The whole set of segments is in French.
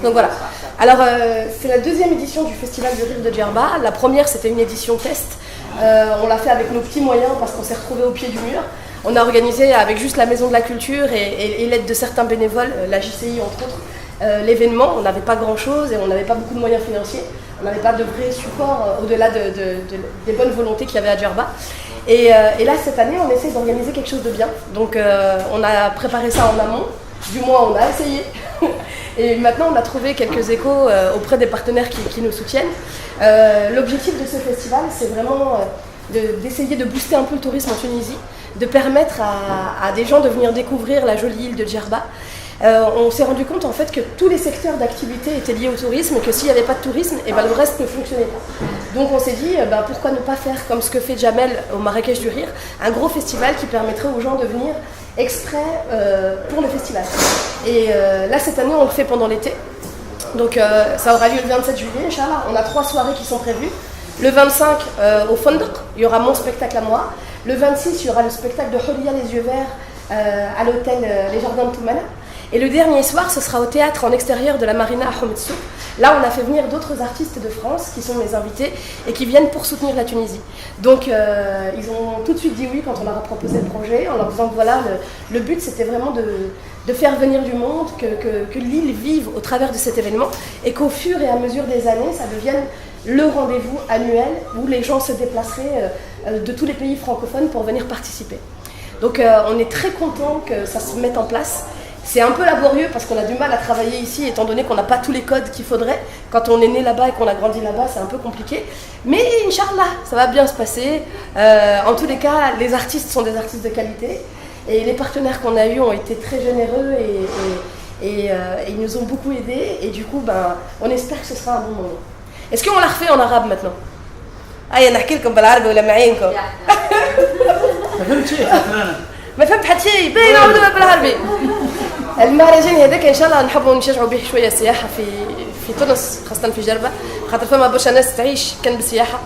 Donc voilà. Alors c'est la deuxième édition du Festival du Rire de Djerba. La première c'était une édition test. On l'a fait avec nos petits moyens parce qu'on s'est retrouvés au pied du mur. On a organisé avec juste la Maison de la Culture et l'aide de certains bénévoles, la JCI entre autres, l'événement. On n'avait pas grand-chose et on n'avait pas beaucoup de moyens financiers. On n'avait pas de vrai support au-delà des bonnes volontés qu'il y avait à Djerba. Et là, cette année, on essaie d'organiser quelque chose de bien. Donc on a préparé ça en amont. Du moins, on a essayé. Et maintenant, on a trouvé quelques échos auprès des partenaires qui nous soutiennent. L'objectif de ce festival, c'est vraiment d'essayer de booster un peu le tourisme en Tunisie, de permettre à des gens de venir découvrir la jolie île de Djerba. On s'est rendu compte en fait que tous les secteurs d'activité étaient liés au tourisme et que s'il n'y avait pas de tourisme, le reste ne fonctionnait pas. Donc on s'est dit pourquoi ne pas faire comme ce que fait Jamel au Marrakech du Rire, un gros festival qui permettrait aux gens de venir exprès pour le festival. Et là cette année on le fait pendant l'été. Donc ça aura lieu le 27 juillet, Inch'Allah. On a 3 soirées qui sont prévues. Le 25 au Fondq, il y aura mon spectacle à moi. Le 26, il y aura le spectacle de Huria les yeux verts à l'hôtel Les Jardins de Toumana. Et le dernier soir, ce sera au théâtre en extérieur de la Marina à Homed Souk. Là, on a fait venir d'autres artistes de France qui sont mes invités et qui viennent pour soutenir la Tunisie. Donc, ils ont tout de suite dit oui quand on leur a proposé le projet, en leur disant que voilà, le but c'était vraiment de faire venir du monde, que l'île vive au travers de cet événement et qu'au fur et à mesure des années, ça devienne le rendez-vous annuel où les gens se déplaceraient de tous les pays francophones pour venir participer. Donc, on est très content que ça se mette en place. C'est un peu laborieux parce qu'on a du mal à travailler ici étant donné qu'on n'a pas tous les codes qu'il faudrait. Quand on est né là-bas et qu'on a grandi là-bas, c'est un peu compliqué. Mais Inch'Allah, ça va bien se passer. En tous les cas, les artistes sont des artistes de qualité. Et les partenaires qu'on a eus ont été très généreux et ils nous ont beaucoup aidés. Et du coup, on espère que ce sera un bon moment. Est-ce qu'on la refait en arabe maintenant? أنا نحكي لكم بالعربي ولا معينكم؟ ما فهمت شيء خاطر ما فهمت حتى شيء باين عاودوا بالعربي. المهرجان هذاك ان شاء الله نحبوا نشجعوا به شويه السياحه في تونس خاصه في جربه خاطر فما برشا ناس تعيش كان بالسياحه.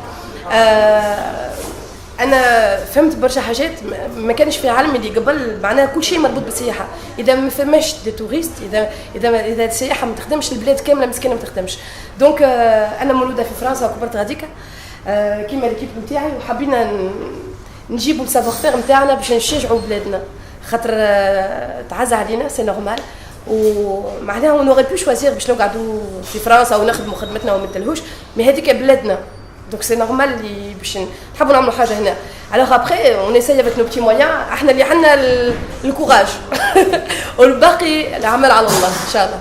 انا فهمت برشا حاجات ما كانش في علمي اللي قبل معناها كل شيء مربوط بالسياحه. اذا ما فماش دي توريست اذا السياحه ما تخدمش البلاد كامله مسكينه ما تخدمش. دونك انا مولوده في فرنسا وكبرت غاديكا كيما ليكيب نتاعي وحبينا نجيبوا السافوار فير نتاعنا باش نشجعوا بلادنا خاطر تعز علينا سي نورمال ومعناها اون اوري بو شوازير باش نقعدوا في فرنسا ونخدموا خدمتنا وما نتلهوش مي هذيك بلادنا دونك سي نورمال اللي باش نحبوا نعملوا حاجه هنا. الوغ ابري اون اساي افيك نو بتي مويان احنا اللي عندنا الكوراج والباقي العمل على الله ان شاء الله.